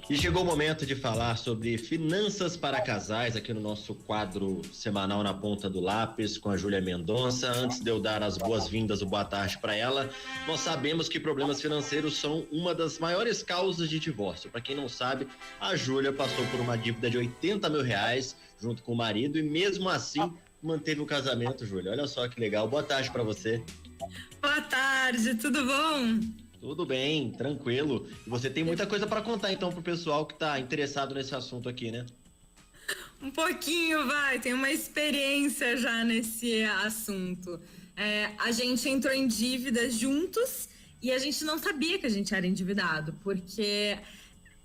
E chegou o momento de falar sobre finanças para casais aqui no nosso quadro semanal Na Ponta do Lápis com a Júlia Mendonça. Antes de eu dar as boas-vindas, o boa tarde para ela, nós sabemos que problemas financeiros são uma das maiores causas de divórcio. Para quem não sabe, a Júlia passou por uma dívida de R$80 mil junto com o marido e mesmo assim manteve o casamento, Júlia. Olha só que legal. Boa tarde para você. Boa tarde, tudo bom? Tudo bem, tranquilo. E você tem muita coisa para contar então pro pessoal que tá interessado nesse assunto aqui, né? Um pouquinho, tem uma experiência já nesse assunto. A gente entrou em dívidas juntos e a gente não sabia que a gente era endividado, porque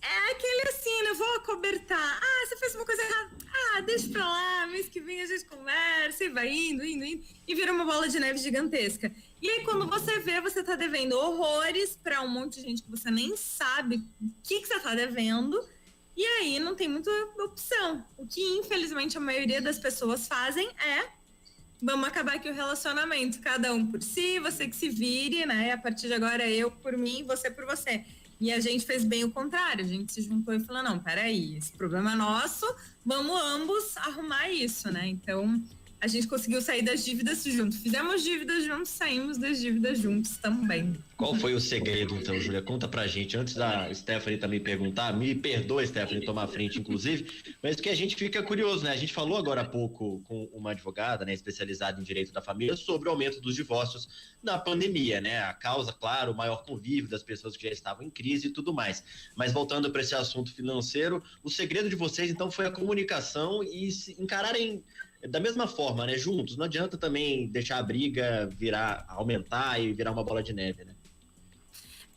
é aquele assim, né? Vou acobertar. Você fez uma coisa errada. Deixa pra lá, mês que vem a gente conversa e vai indo. E vira uma bola de neve gigantesca. E aí, quando você vê, você tá devendo horrores pra um monte de gente que você nem sabe o que você tá devendo. E aí, não tem muita opção. O que, infelizmente, a maioria das pessoas fazem é: vamos acabar aqui o relacionamento. Cada um por si, você que se vire, né? A partir de agora, eu por mim, você por você. E a gente fez bem o contrário. A gente se juntou e falou: não, peraí, esse problema é nosso, vamos ambos arrumar isso, né? Então, a gente conseguiu sair das dívidas juntos. Fizemos dívidas juntos, saímos das dívidas juntos também. Qual foi o segredo, então, Júlia? Conta pra gente. Antes da Stephanie também perguntar, me perdoe, Stephanie, tomar a frente, inclusive, mas que a gente fica curioso, né? A gente falou agora há pouco com uma advogada, né, especializada em direito da família, sobre o aumento dos divórcios na pandemia, né? A causa, claro, o maior convívio das pessoas que já estavam em crise e tudo mais. Mas voltando para esse assunto financeiro, o segredo de vocês, então, foi a comunicação e se encararem da mesma forma, né? Juntos. Não adianta também deixar a briga aumentar e virar uma bola de neve, né?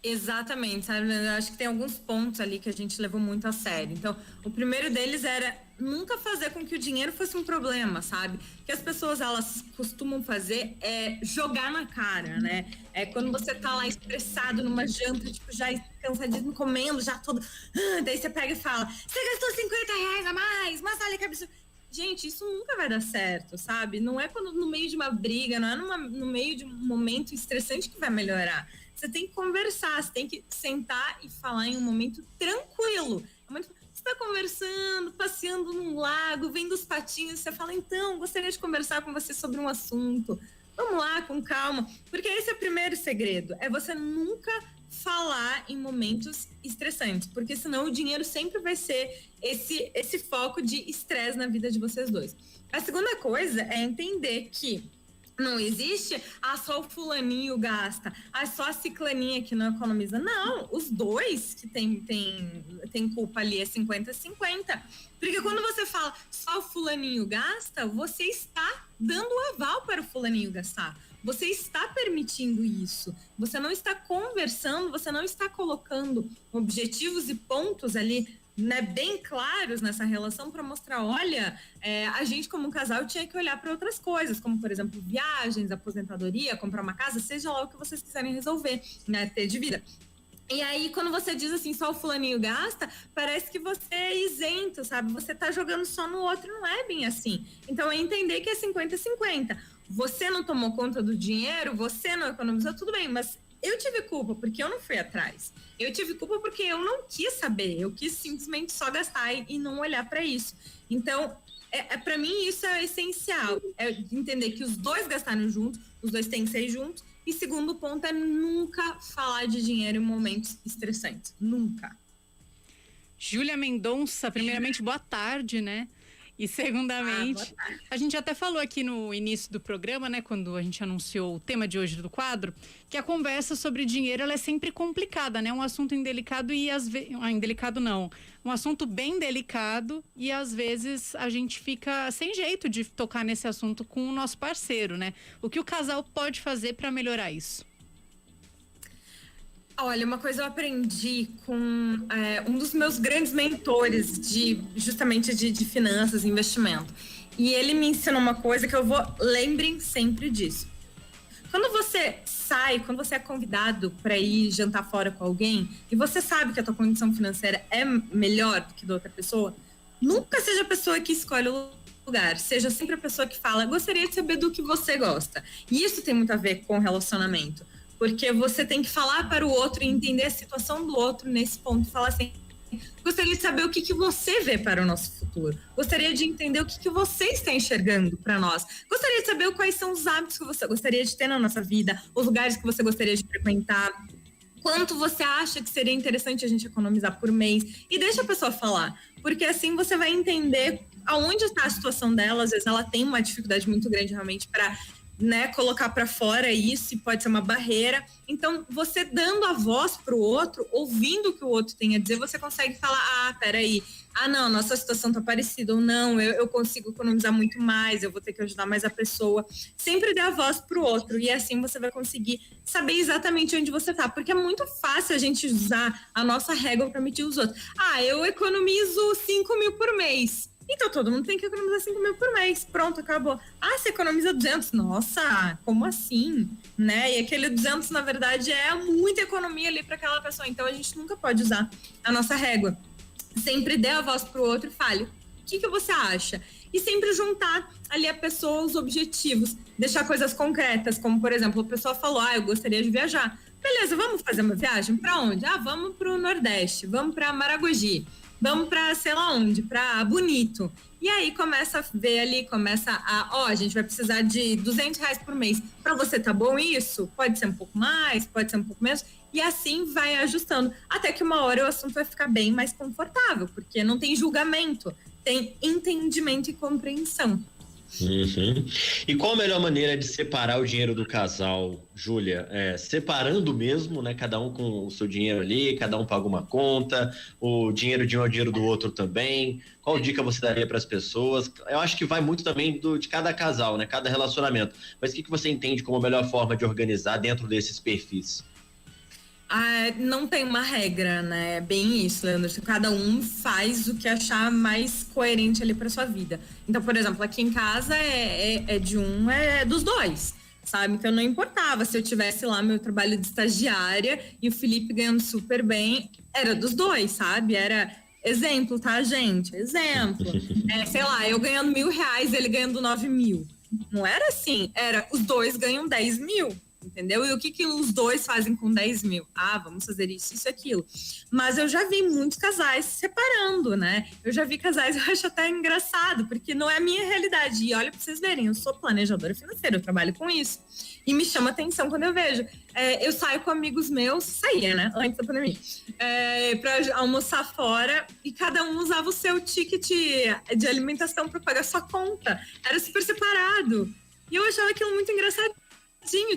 Exatamente, sabe? Eu acho que tem alguns pontos ali que a gente levou muito a sério. Então, o primeiro deles era nunca fazer com que o dinheiro fosse um problema, sabe? O que as pessoas, elas costumam fazer é jogar na cara, né? Quando você tá lá estressado numa janta, tipo, já cansadinho, comendo, já todo... daí você pega e fala: você gastou R$50 a mais, mas olha que absurdo. Gente, isso nunca vai dar certo, sabe? Não é quando no meio de uma briga, não é no meio de um momento estressante que vai melhorar. Você tem que conversar, você tem que sentar e falar em um momento tranquilo. Você está conversando, passeando num lago, vendo os patinhos, você fala: então, gostaria de conversar com você sobre um assunto. Vamos lá, com calma. Porque esse é o primeiro segredo, é você nunca falar em momentos estressantes, porque senão o dinheiro sempre vai ser esse foco de estresse na vida de vocês dois. A segunda coisa é entender que não existe, só o fulaninho gasta, só a ciclaninha que não economiza. Não, os dois que tem culpa ali, é 50-50. Porque quando você fala só o fulaninho gasta, você está dando o aval para o fulaninho gastar. Você está permitindo isso. Você não está conversando, você não está colocando objetivos e pontos ali, né, bem claros nessa relação para mostrar: olha, a gente como um casal tinha que olhar para outras coisas, como por exemplo viagens, aposentadoria, comprar uma casa, seja lá o que vocês quiserem resolver, né, ter de vida. E aí, quando você diz assim, só o fulaninho gasta, parece que você é isento, sabe? Você tá jogando só no outro, não é bem assim. Então, é entender que é 50-50. Você não tomou conta do dinheiro, você não economizou, tudo bem, mas eu tive culpa porque eu não fui atrás. Eu tive culpa porque eu não quis saber, eu quis simplesmente só gastar e não olhar para isso. Então, para mim, isso é essencial. É entender que os dois gastaram juntos, os dois têm que ser juntos. E segundo ponto é nunca falar de dinheiro em momentos estressantes. Nunca. Júlia Mendonça, primeiramente, boa tarde, né? E segundamente, a gente até falou aqui no início do programa, né, quando a gente anunciou o tema de hoje do quadro, que a conversa sobre dinheiro, ela é sempre complicada, né? Um assunto indelicado e indelicado não, um assunto bem delicado e às vezes a gente fica sem jeito de tocar nesse assunto com o nosso parceiro, né? O que o casal pode fazer para melhorar isso? Olha, uma coisa eu aprendi com um dos meus grandes mentores justamente de finanças e investimento. E ele me ensinou uma coisa que lembrem sempre disso. Quando você sai, quando você é convidado para ir jantar fora com alguém e você sabe que a tua condição financeira é melhor do que da outra pessoa, nunca seja a pessoa que escolhe o lugar, seja sempre a pessoa que fala: gostaria de saber do que você gosta. E isso tem muito a ver com relacionamento. Porque você tem que falar para o outro e entender a situação do outro nesse ponto. Falar assim: Gostaria de saber o que você vê para o nosso futuro. Gostaria de entender o que você está enxergando para nós. Gostaria de saber quais são os hábitos que você gostaria de ter na nossa vida, os lugares que você gostaria de frequentar, quanto você acha que seria interessante a gente economizar por mês. E deixa a pessoa falar, porque assim você vai entender aonde está a situação dela. Às vezes ela tem uma dificuldade muito grande realmente para, né, colocar para fora isso, e pode ser uma barreira. Então, você dando a voz para o outro, ouvindo o que o outro tem a dizer, você consegue falar, peraí, não, nossa situação tá parecida, ou não, eu consigo economizar muito mais, eu vou ter que ajudar mais a pessoa. Sempre dê a voz para o outro, e assim você vai conseguir saber exatamente onde você tá, porque é muito fácil a gente usar a nossa régua para medir os outros. Eu economizo 5 mil por mês. Então, todo mundo tem que economizar 5 mil por mês. Pronto, acabou. Você economiza 200. Nossa, como assim? Né? E aquele 200, na verdade, é muita economia ali para aquela pessoa. Então, a gente nunca pode usar a nossa régua. Sempre dê a voz pro outro e fale, o que você acha? E sempre juntar ali a pessoa os objetivos. Deixar coisas concretas, como, por exemplo, a pessoa falou, eu gostaria de viajar. Beleza, vamos fazer uma viagem? Para onde? Vamos pro Nordeste, vamos para Maragogi. Vamos para sei lá onde, para Bonito. E aí começa a ver ali, a gente vai precisar de R$200 por mês. Para você tá bom isso? Pode ser um pouco mais, pode ser um pouco menos. E assim vai ajustando. Até que uma hora o assunto vai ficar bem mais confortável, porque não tem julgamento, tem entendimento e compreensão. Uhum. E qual a melhor maneira de separar o dinheiro do casal, Júlia? Separando mesmo, né? Cada um com o seu dinheiro ali, cada um paga uma conta, o dinheiro de um é o dinheiro do outro também. Qual dica você daria para as pessoas? Eu acho que vai muito também de cada casal, né? Cada relacionamento. Mas o que você entende como a melhor forma de organizar dentro desses perfis? Não tem uma regra, né? É bem isso, Leandro. Cada um faz o que achar mais coerente ali para sua vida. Então, por exemplo, aqui em casa é dos dois, sabe? Então não importava se eu tivesse lá meu trabalho de estagiária e o Felipe ganhando super bem, era dos dois, sabe? Era exemplo, tá, gente? Exemplo. Sei lá, eu ganhando R$1.000, ele ganhando 9 mil. Não era assim, era os dois ganham 10 mil. Entendeu? E o que os dois fazem com 10 mil? Vamos fazer isso, aquilo. Mas eu já vi muitos casais se separando, né? Eu já vi casais, eu acho até engraçado, porque não é a minha realidade. E olha, pra vocês verem, eu sou planejadora financeira, eu trabalho com isso. E me chama atenção quando eu vejo. Eu saio com amigos meus, saía, né? Antes da pandemia. Pra almoçar fora, e cada um usava o seu ticket de alimentação para pagar sua conta. Era super separado. E eu achava aquilo muito engraçado.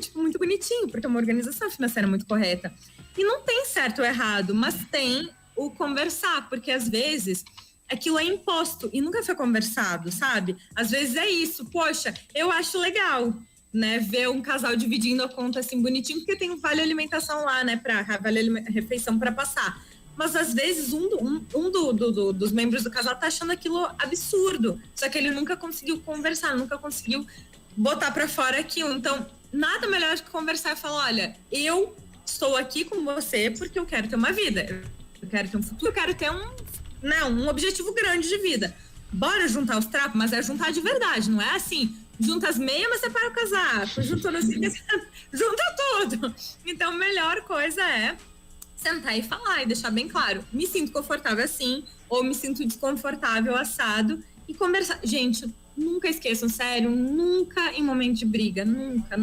Tipo, muito bonitinho, porque é uma organização financeira muito correta. E não tem certo ou errado, mas tem o conversar, porque às vezes aquilo é imposto e nunca foi conversado, sabe? Às vezes é isso, poxa, eu acho legal, né, ver um casal dividindo a conta assim bonitinho, porque tem um vale alimentação lá, né, vale refeição para passar. Mas às vezes dos membros do casal tá achando aquilo absurdo, só que ele nunca conseguiu conversar, nunca conseguiu botar para fora aquilo. Então, nada melhor do que conversar e falar, olha, eu estou aqui com você porque eu quero ter uma vida, eu quero ter um futuro, eu quero ter um objetivo grande de vida. Bora juntar os trapos, mas é juntar de verdade, não é assim, junta as meias, mas separa o casaco, junta tudo. Então, a melhor coisa é sentar e falar e deixar bem claro, me sinto confortável assim, ou me sinto desconfortável assado, e conversar. Gente, nunca esqueçam, sério, nunca em momento de briga, nunca.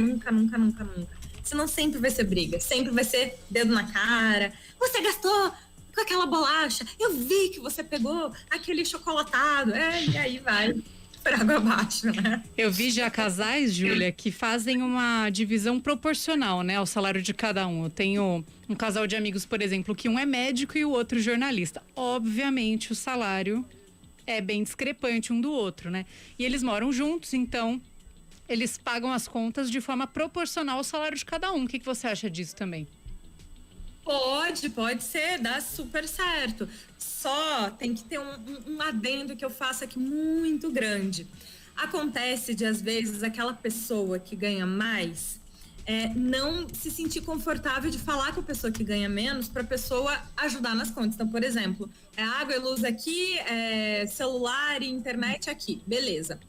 Senão sempre vai ser briga, sempre vai ser dedo na cara. Você gastou com aquela bolacha, eu vi que você pegou aquele chocolatado, e aí vai por água abaixo, né? Eu vi já casais, Júlia, que fazem uma divisão proporcional, né, ao salário de cada um. Eu tenho um casal de amigos, por exemplo, que um é médico e o outro jornalista. Obviamente, o salário é bem discrepante um do outro, né? E eles moram juntos, então eles pagam as contas de forma proporcional ao salário de cada um. O que você acha disso também? Pode ser, dá super certo. Só tem que ter um adendo que eu faço aqui muito grande. Acontece de, às vezes, aquela pessoa que ganha mais não se sentir confortável de falar com a pessoa que ganha menos para a pessoa ajudar nas contas. Então, por exemplo, água e luz aqui, celular e internet aqui, beleza.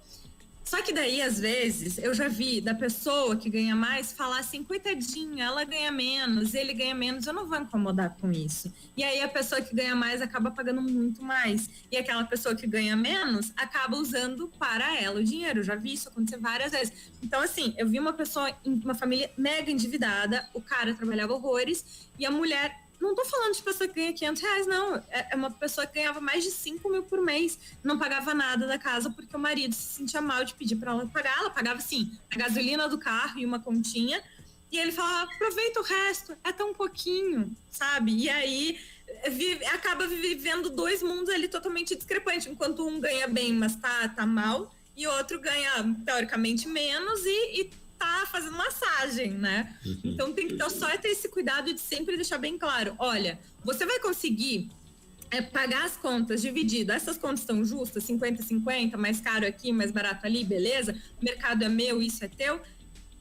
Só que daí, às vezes, eu já vi da pessoa que ganha mais falar assim, coitadinha, ela ganha menos, ele ganha menos, eu não vou incomodar com isso. E aí a pessoa que ganha mais acaba pagando muito mais. E aquela pessoa que ganha menos acaba usando para ela o dinheiro. Eu já vi isso acontecer várias vezes. Então, assim, eu vi uma pessoa, uma família mega endividada, o cara trabalhava horrores e a mulher... Não tô falando de pessoa que ganha R$500, não. É uma pessoa que ganhava mais de 5 mil por mês. Não pagava nada da casa porque o marido se sentia mal de pedir para ela pagar. Ela pagava, sim, a gasolina do carro e uma continha. E ele falava, aproveita o resto, é tão pouquinho, sabe? E aí acaba vivendo dois mundos ali totalmente discrepantes. Enquanto um ganha bem, mas tá mal. E o outro ganha, teoricamente, menos e tá fazendo massagem, né? Então tem que só ter esse cuidado de sempre deixar bem claro, olha, você vai conseguir pagar as contas dividido, essas contas estão justas, 50-50, mais caro aqui, mais barato ali, beleza? O mercado é meu, isso é teu.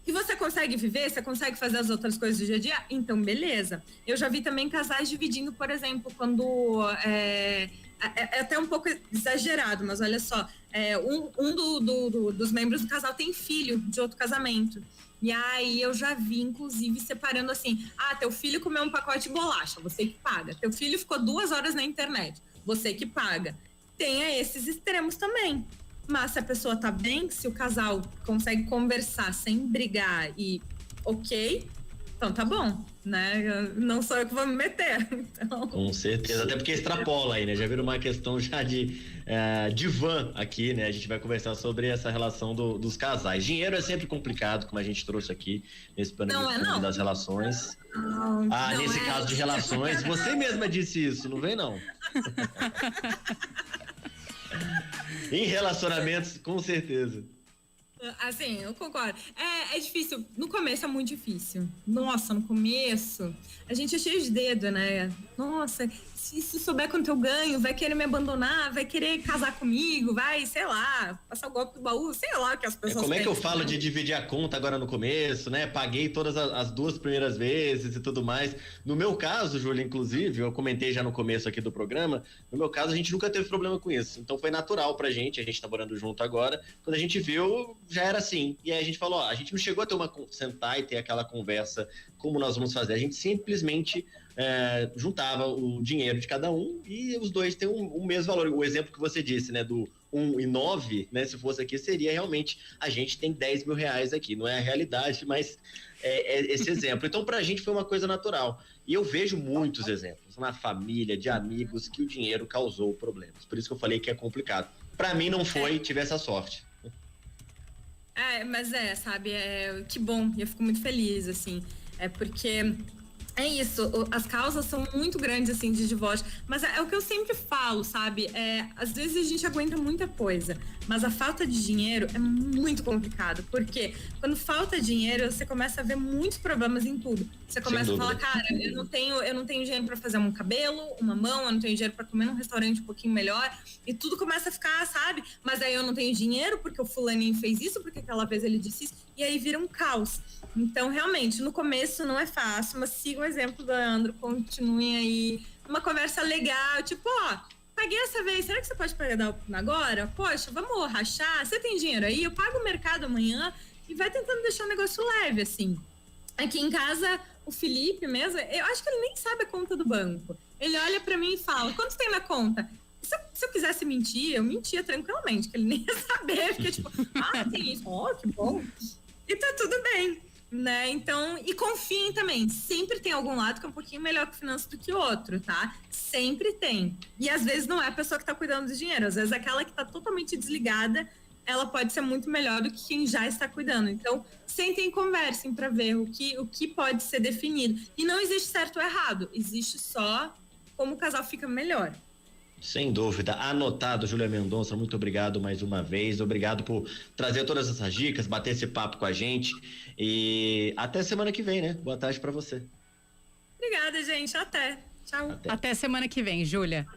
E você consegue viver, você consegue fazer as outras coisas do dia a dia? Então, beleza. Eu já vi também casais dividindo, por exemplo, quando... É até um pouco exagerado, mas olha só, dos membros do casal tem filho de outro casamento. E aí eu já vi, inclusive, separando assim, teu filho comeu um pacote de bolacha, você que paga. Teu filho ficou 2 horas na internet, você que paga. Tenha esses extremos também. Mas se a pessoa tá bem, se o casal consegue conversar sem brigar e ok, então tá bom, né? Não sou eu que vou me meter. Então... Com certeza, até porque extrapola aí, né? Já viram uma questão já de divã aqui, né? A gente vai conversar sobre essa relação dos casais. Dinheiro é sempre complicado, como a gente trouxe aqui nesse panorama das relações. Nesse caso de relações, você mesma disse isso, não vem não? Em relacionamentos, com certeza. Assim, eu concordo. É difícil. No começo é muito difícil. Nossa, no começo, a gente é cheio de dedo, né? Nossa, se souber quanto eu ganho, vai querer me abandonar, vai querer casar comigo, vai, sei lá, passar o golpe do baú, sei lá o que as pessoas Como é que eu falo de dividir a conta agora no começo, né? Paguei todas as 2 primeiras vezes e tudo mais. No meu caso, Júlia, inclusive, eu comentei já no começo aqui do programa, no meu caso a gente nunca teve problema com isso. Então foi natural pra gente, a gente tá morando junto agora. Quando a gente viu, já era assim. E aí a gente falou, a gente não chegou a ter sentar e ter aquela conversa como nós vamos fazer. A gente simplesmente juntava o dinheiro de cada um e os dois têm o mesmo valor. O exemplo que você disse, né, do 1 e 9, né, se fosse aqui, seria realmente, a gente tem 10 mil reais aqui. Não é a realidade, mas é esse exemplo. Então, pra gente foi uma coisa natural. E eu vejo muitos exemplos na família, de amigos, que o dinheiro causou problemas. Por isso que eu falei que é complicado. Pra mim não foi, tive essa sorte. Mas sabe, que bom, eu fico muito feliz, assim, porque é isso, as causas são muito grandes, assim, de divórcio, mas é o que eu sempre falo, sabe, às vezes a gente aguenta muita coisa, mas a falta de dinheiro é muito complicado, porque quando falta dinheiro, você começa a ver muitos problemas em tudo, você começa a falar, cara, eu não tenho dinheiro para fazer um cabelo, uma mão, eu não tenho dinheiro para comer num restaurante um pouquinho melhor, e tudo começa a ficar, sabe, mas aí eu não tenho dinheiro porque o fulaninho fez isso, porque aquela vez ele disse isso, e aí vira um caos. Então, realmente, no começo não é fácil, mas siga o exemplo do Leandro, continuem aí, uma conversa legal, tipo, paguei essa vez, será que você pode pagar agora? Poxa, vamos rachar, você tem dinheiro aí? Eu pago o mercado amanhã e vai tentando deixar o negócio leve, assim. Aqui em casa, o Felipe mesmo, eu acho que ele nem sabe a conta do banco. Ele olha pra mim e fala, quanto tem na conta? Se eu quisesse mentir, eu mentia tranquilamente, que ele nem ia saber, porque tipo, tem isso, que bom. E tá tudo bem, né? Então, e confiem também, sempre tem algum lado que é um pouquinho melhor com finanças do que o outro, tá? Sempre tem. E às vezes não é a pessoa que tá cuidando do dinheiro, às vezes aquela que tá totalmente desligada, ela pode ser muito melhor do que quem já está cuidando. Então, sentem e conversem para ver o que pode ser definido. E não existe certo ou errado, existe só como o casal fica melhor. Sem dúvida, anotado, Júlia Mendonça, muito obrigado mais uma vez, obrigado por trazer todas essas dicas, bater esse papo com a gente e até semana que vem, né? Boa tarde para você. Obrigada, gente, até. Tchau. Até semana que vem, Júlia.